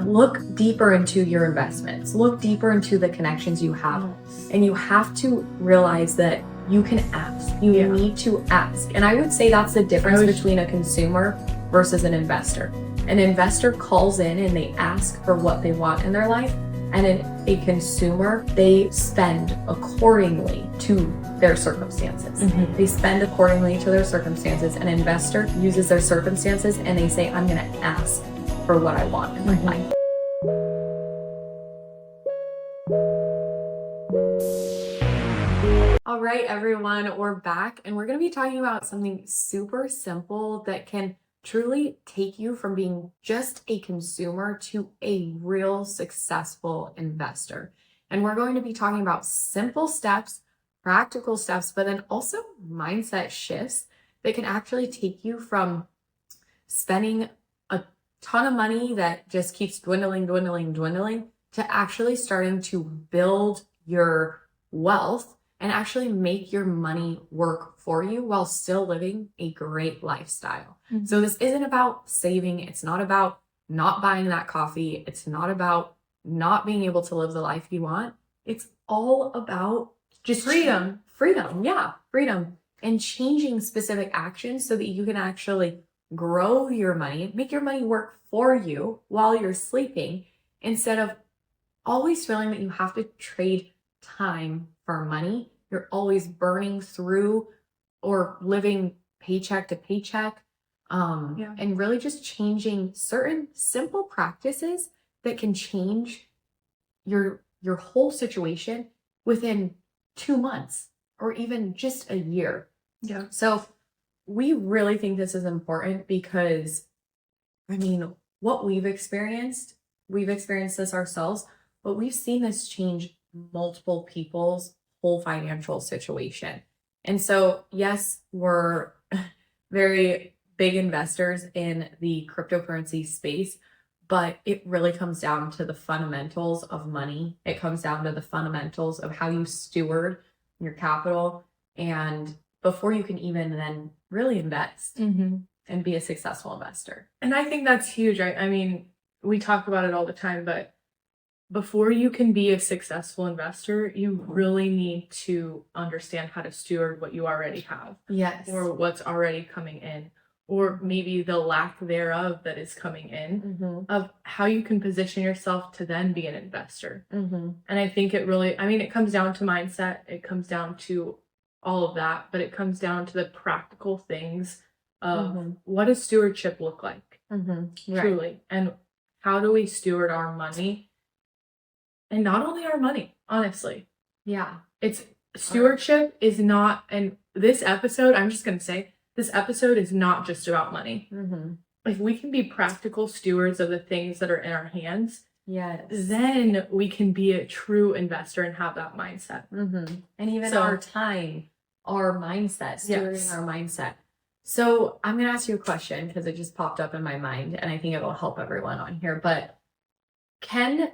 look deeper into your investments, look deeper into the connections you have. And you have to realize that you can ask. You need to ask. And I would say that's the difference between a consumer versus an investor. An investor calls in and they ask for what they want in their life. And a consumer, they spend accordingly to their circumstances. They spend accordingly to their circumstances. An investor uses their circumstances and they say, I'm going to ask for what I want in my life. All right, everyone, we're back and we're going to be talking about something super simple that can truly take you from being just a consumer to a real successful investor. And we're going to be talking about simple steps, practical steps, but then also mindset shifts that can actually take you from spending a ton of money that just keeps dwindling to actually starting to build your wealth and actually make your money work for you while still living a great lifestyle. So this isn't about saving. It's not about not buying that coffee. It's not about not being able to live the life you want. It's all about just freedom, and changing specific actions so that you can actually grow your money, make your money work for you while you're sleeping, instead of always feeling that you have to trade time for money. You're always burning through or living paycheck to paycheck, and really just changing certain simple practices that can change your whole situation within 2 months or even just a year. So we really think this is important because, I mean, what we've experienced this ourselves, but we've seen this change multiple people's whole financial situation. And so, yes, we're very big investors in the cryptocurrency space, but it really comes down to the fundamentals of money. It comes down to the fundamentals of how you steward your capital, and before you can even then really invest and be a successful investor. And I think that's huge. I mean, we talk about it all the time, but before you can be a successful investor, you really need to understand how to steward what you already have. Yes. Or what's already coming in, or maybe the lack thereof that is coming in, of how you can position yourself to then be an investor. And I think it really, I mean, it comes down to mindset. It comes down to all of that, but it comes down to the practical things of what does stewardship look like, truly, and how do we steward our money. And not only our money, honestly. It's stewardship is not, and this episode, I'm just going to say, this episode is not just about money. If we can be practical stewards of the things that are in our hands, then we can be a true investor and have that mindset. And even our time, our mindset, stewarding our mindset. So I'm going to ask you a question because it just popped up in my mind and I think it'll help everyone on here. But can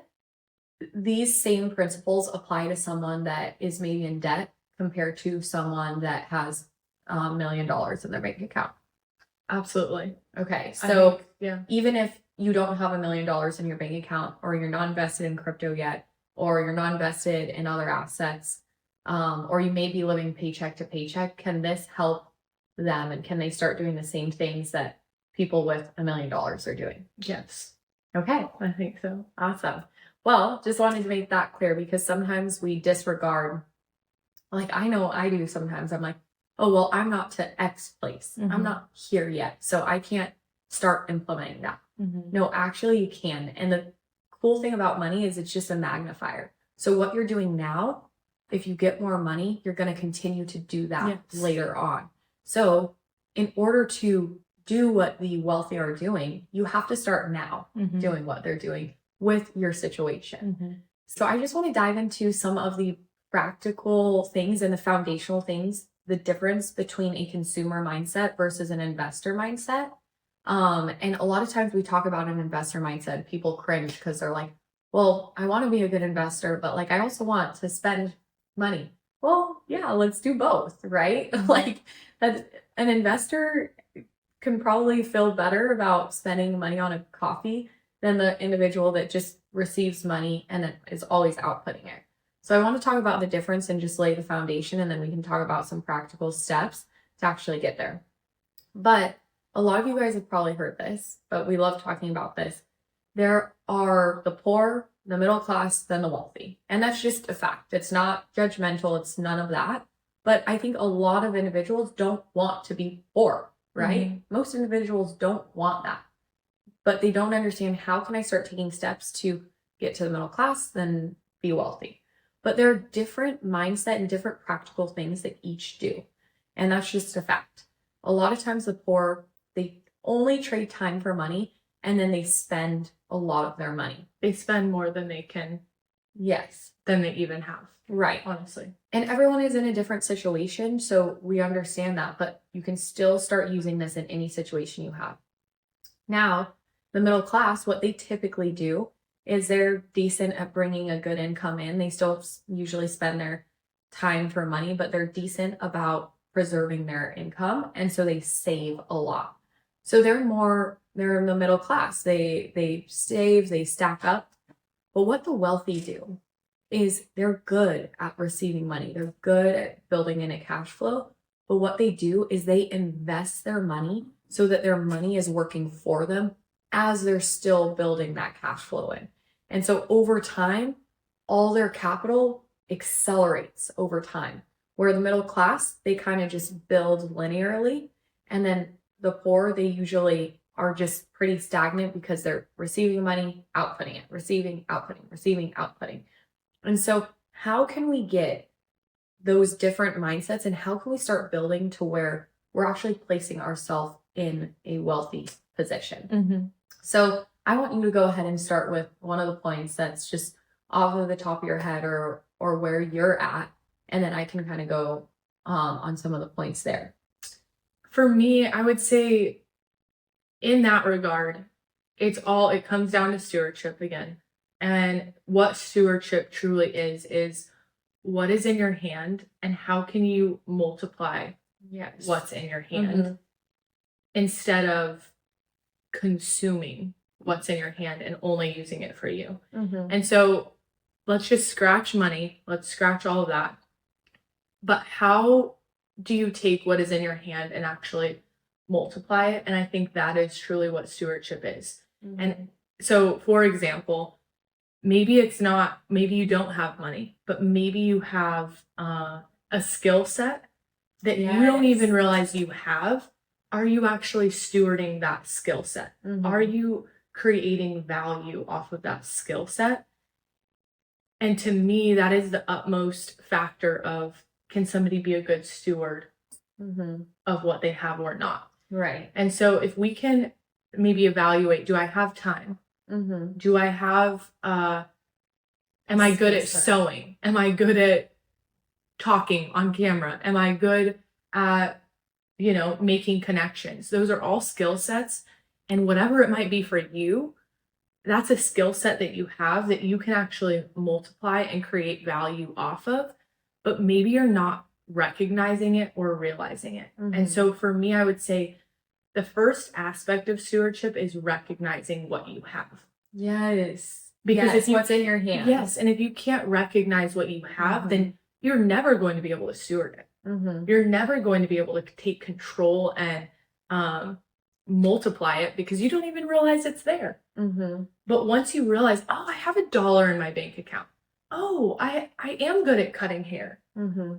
these same principles apply to someone that is maybe in debt compared to someone that has $1 million in their bank account? Absolutely. Okay. So even if you don't have $1 million in your bank account, or you're not invested in crypto yet, or you're not invested in other assets, or you may be living paycheck to paycheck, can this help them? And can they start doing the same things that people with $1 million are doing? Yes. Okay. I think so. Awesome. Well, just wanted to make that clear because sometimes we disregard, like I know I do sometimes. I'm like, oh, well, I'm not to X place. I'm not here yet, so I can't start implementing that. No, actually you can. And the cool thing about money is it's just a magnifier. So what you're doing now, if you get more money, you're going to continue to do that later on. So in order to do what the wealthy are doing, you have to start now doing what they're doing with your situation. So I just want to dive into some of the practical things and the foundational things, the difference between a consumer mindset versus an investor mindset. And a lot of times we talk about an investor mindset, people cringe because they're like, well, I want to be a good investor, but like, I also want to spend money. Well, yeah, let's do both, right? Like that, an investor can probably feel better about spending money on a coffee than the individual that just receives money and then is always outputting it. So I want to talk about the difference and just lay the foundation, and then we can talk about some practical steps to actually get there. But a lot of you guys have probably heard this, but we love talking about this. There are the poor, the middle class, then the wealthy. And that's just a fact. It's not judgmental. It's none of that. But I think a lot of individuals don't want to be poor, right? Mm-hmm. Most individuals don't want that. But they don't understand, how can I start taking steps to get to the middle class, then be wealthy? But there are different mindset and different practical things that each do. And that's just a fact. A lot of times the poor, they only trade time for money, and then they spend a lot of their money. They spend more than they can. Yes. Than they even have. Right. Honestly. And everyone is in a different situation, so we understand that, but you can still start using this in any situation you have. Now, the middle class, what they typically do is they're decent at bringing a good income in. They still usually spend their time for money, but they're decent about preserving their income, and so they save a lot. So they're in the middle class. They save, they stack up. But what the wealthy do is they're good at receiving money. They're good at building in a cash flow. But what they do is they invest their money so that their money is working for them as they're still building that cash flow in. And so over time, all their capital accelerates over time. Where the middle class, they kind of just build linearly. And then the poor, they usually are just pretty stagnant because they're receiving money, outputting it, receiving, outputting, receiving, outputting. And so how can we get those different mindsets, and how can we start building to where we're actually placing ourselves in a wealthy position? Mm-hmm. So I want you to go ahead and start with one of the points that's just off of the top of your head or where you're at. And then I can kind of go on some of the points there. For me, I would say in that regard, it comes down to stewardship again. And what stewardship truly is what is in your hand and how can you multiply what's in your hand instead of consuming what's in your hand and only using it for you. Mm-hmm. And so let's just scratch money. Let's scratch all of that. But how do you take what is in your hand and actually multiply it? And I think that is truly what stewardship is. Mm-hmm. And so, for example, maybe you don't have money, but maybe you have a skill set that you don't even realize you have. Are you actually stewarding that skill set? Mm-hmm. Are you creating value off of that skill set? And to me, that is the utmost factor of, can somebody be a good steward of what they have or not? Right. And so if we can maybe evaluate, do I have time? Mm-hmm. Do I have, am I good at sewing? Am I good at talking on camera? Am I good at, making connections? Those are all skill sets. And whatever it might be for you, that's a skill set that you have that you can actually multiply and create value off of. But maybe you're not recognizing it or realizing it. Mm-hmm. And so for me, I would say the first aspect of stewardship is recognizing what you have. Yes. Because if what's in your hand. Yes. And if you can't recognize what you have, then you're never going to be able to steward it. Mm-hmm. You're never going to be able to take control and multiply it because you don't even realize it's there. Mm-hmm. But once you realize, I have $1 in my bank account. I am good at cutting hair. Mm-hmm.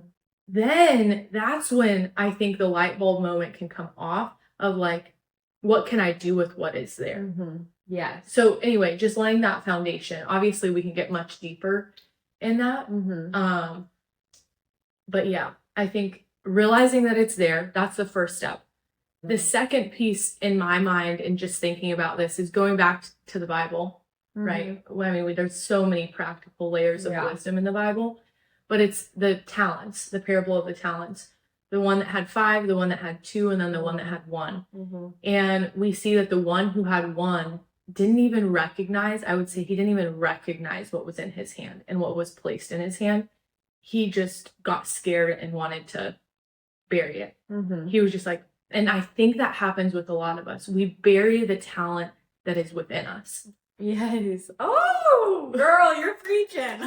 Then that's when I think the light bulb moment can come off of like, what can I do with what is there? Mm-hmm. Yeah. So anyway, just laying that foundation. Obviously, we can get much deeper in that. Mm-hmm. But yeah, I think realizing that it's there, that's the first step. Mm-hmm. The second piece in my mind and just thinking about this is going back to the Bible. Right. I mean, there's so many practical layers of wisdom in the Bible, but it's the talents, the parable of the talents, the one that had 5, the one that had 2, and then the one that had 1. Mm-hmm. And we see that the one who had 1 didn't even recognize, I would say he didn't even recognize what was in his hand and what was placed in his hand. He just got scared and wanted to bury it. Mm-hmm. He was just like, and I think that happens with a lot of us. We bury the talent that is within us. Yes. Oh, girl, you're preaching.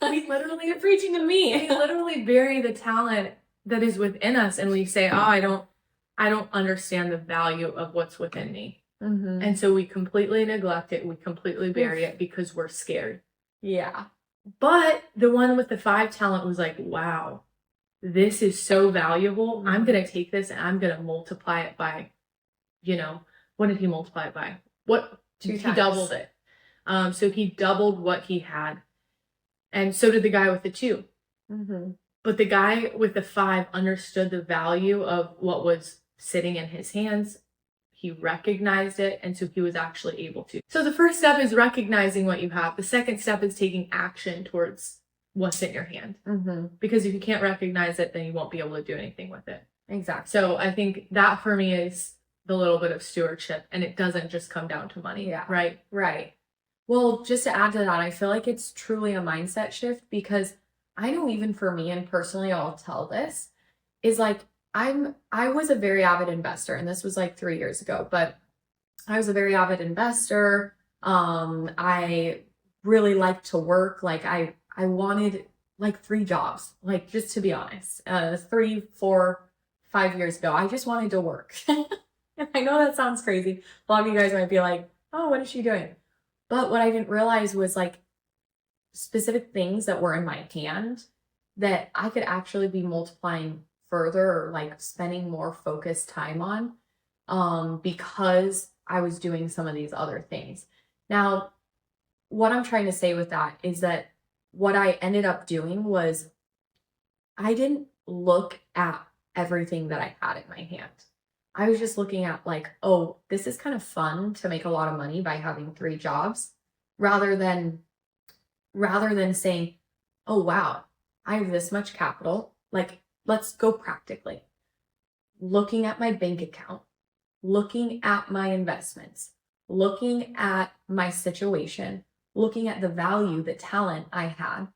You're preaching to me. We literally bury the talent that is within us, and we say, "Oh, I don't understand the value of what's within me." Mm-hmm. And so we completely neglect it. We completely bury it because we're scared. Yeah. But the one with the 5 talent was like, wow, this is so valuable. Mm-hmm. I'm going to take this and I'm going to multiply it by, what did he multiply it by? 2 He times. doubled it. So he doubled what he had. And so did the guy with the 2. Mm-hmm. But the guy with the 5 understood the value of what was sitting in his hands. He recognized it, and so he was actually able to. So the first step is recognizing what you have. The second step is taking action towards what's in your hand. Mm-hmm. Because if you can't recognize it, then you won't be able to do anything with it. Exactly. So I think that for me is the little bit of stewardship, and it doesn't just come down to money. Yeah. Right? Right. Well, just to add to that, I feel like it's truly a mindset shift, because I know even for me, and personally I'll tell this, is like I was a very avid investor, and this was like 3 years ago, but I was a very avid investor. I really liked to work. Like I wanted like 3 jobs, like just to be honest, 3, 4, 5 years ago, I just wanted to work. And I know that sounds crazy. A lot of you guys might be like, oh, what is she doing? But what I didn't realize was like specific things that were in my hand that I could actually be multiplying further, or like spending more focused time on, because I was doing some of these other things. Now, what I'm trying to say with that is that what I ended up doing was I didn't look at everything that I had in my hand. I was just looking at like, oh, this is kind of fun to make a lot of money by having 3 jobs, rather than saying, oh, wow, I have this much capital. Like, let's go practically. Looking at my bank account, looking at my investments, looking at my situation, looking at the value, the talent I had,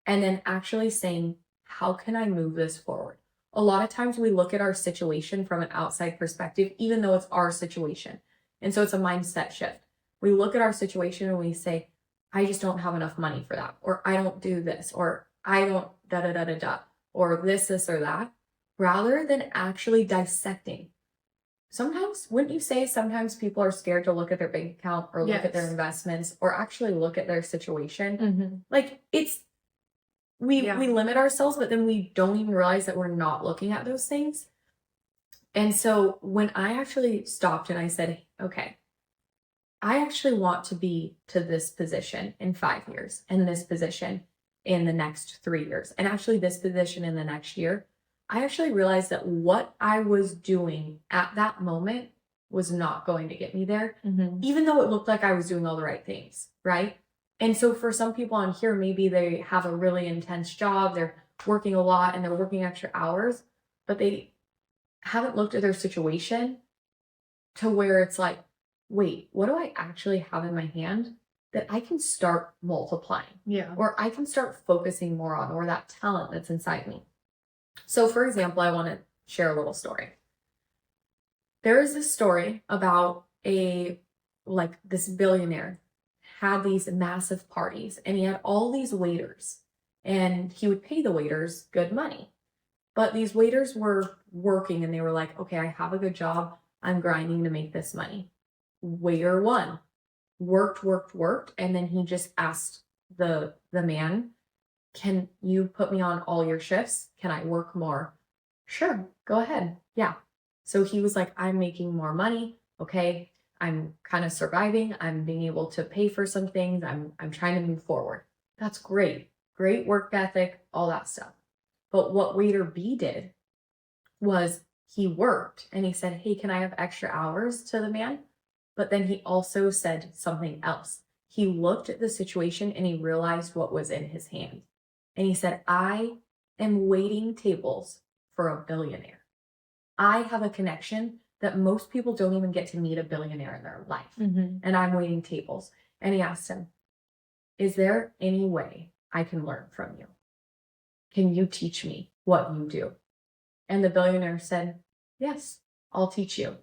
and then actually saying, how can I move this forward? A lot of times we look at our situation from an outside perspective, even though it's our situation. And so it's a mindset shift. We look at our situation and we say, I just don't have enough money for that, or I don't do this, or I don't da-da-da-da-da, or this, or that, rather than actually dissecting. Sometimes, wouldn't you say sometimes people are scared to look at their bank account, or look at their investments, or actually look at their situation? Mm-hmm. Like we limit ourselves, but then we don't even realize that we're not looking at those things. And so when I actually stopped and I said, okay, I actually want to be to this position in 5 years, and this position in the next 3 years, and actually this position in the next year, I actually realized that what I was doing at that moment was not going to get me there, even though it looked like I was doing all the right things, right? And so for some people on here, maybe they have a really intense job, they're working a lot and they're working extra hours, but they haven't looked at their situation to where it's like, wait, what do I actually have in my hand that I can start multiplying? Yeah. Or I can start focusing more on, or that talent that's inside me. So for example, I want to share a little story. There is this story about this billionaire had these massive parties, and he had all these waiters, and he would pay the waiters good money. But these waiters were working and they were like, okay, I have a good job. I'm grinding to make this money. Waiter 1 worked. And then he just asked the man, can you put me on all your shifts? Can I work more? Sure, go ahead. Yeah. So he was like, I'm making more money. Okay. I'm kind of surviving. I'm being able to pay for some things. I'm trying to move forward. That's great. Great work ethic, all that stuff. But what waiter B did was he worked and he said, hey, can I have extra hours to the man? But then he also said something else. He looked at the situation and he realized what was in his hand. And he said, I am waiting tables for a billionaire. I have a connection that most people don't even get to meet a billionaire in their life. And I'm waiting tables. And he asked him, is there any way I can learn from you? Can you teach me what you do? And the billionaire said, yes, I'll teach you.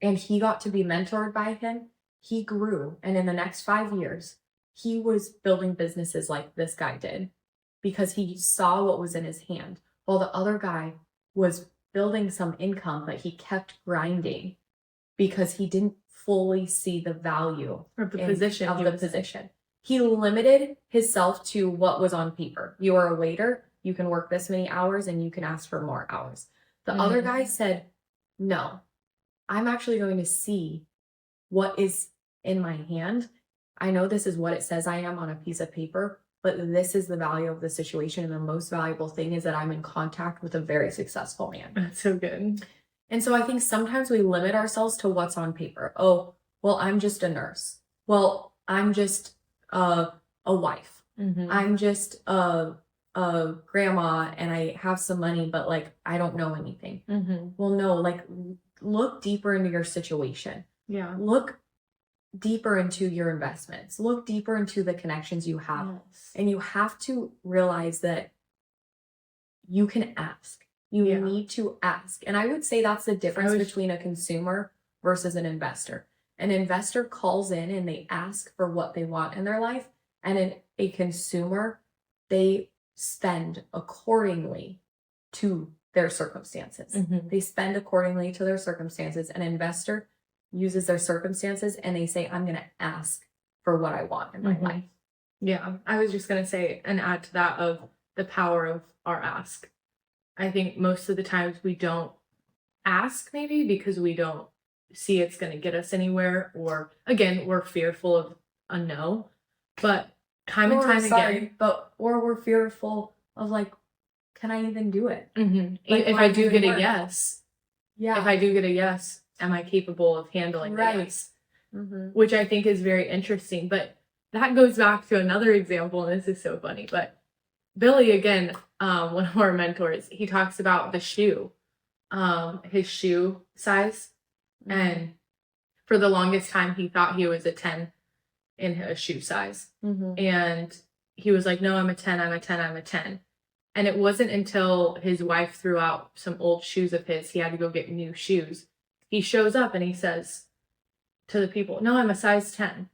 And he got to be mentored by him. he grew. And in the next 5 years, he was building businesses like this guy did because he saw what was in his hand, while the other guy was building some income, but he kept grinding because he didn't fully see the value Of the position. of the position. He limited himself to what was on paper. You are a waiter, you can work this many hours and you can ask for more hours. The other guy said, no, I'm actually going to see what is in my hand. I know this is what it says I am on a piece of paper, but this is the value of the situation. And the most valuable thing is that I'm in contact with a very successful man. That's so good. And so I think sometimes we limit ourselves to what's on paper. Oh, well, I'm just a nurse. Well, I'm just a wife. I'm just a grandma and I have some money, but like, I don't know anything. Well, no, like look deeper into your situation. Yeah. Look deeper into your investments. Look deeper into the connections you have. Yes. And you have to realize that you can ask. You need to ask. And I would say that's the difference between a consumer versus an investor. An investor calls in and they ask for what they want in their life. And a consumer, they spend accordingly to their circumstances. They spend accordingly to their circumstances. An investor uses their circumstances and they say, I'm going to ask for what I want in my life. Yeah. I was just going to say and add to that of the power of our ask. I think most of the times we don't ask maybe because we don't see it's going to get us anywhere, or again, we're fearful of a no, but time and time again, or we're fearful of like, can I even do it? Like, if I do get a yes, if I do get a yes, am I capable of handling the yes? Which I think is very interesting, but that goes back to another example, and this is so funny, but Billy, again, one of our mentors, he talks about the shoe, his shoe size. And for the longest time, he thought he was a 10 in his shoe size. And he was like, no, I'm a 10, I'm a 10, I'm a 10. And it wasn't until his wife threw out some old shoes of his, he had to go get new shoes. He shows up and he says to the people, no, I'm a size 10.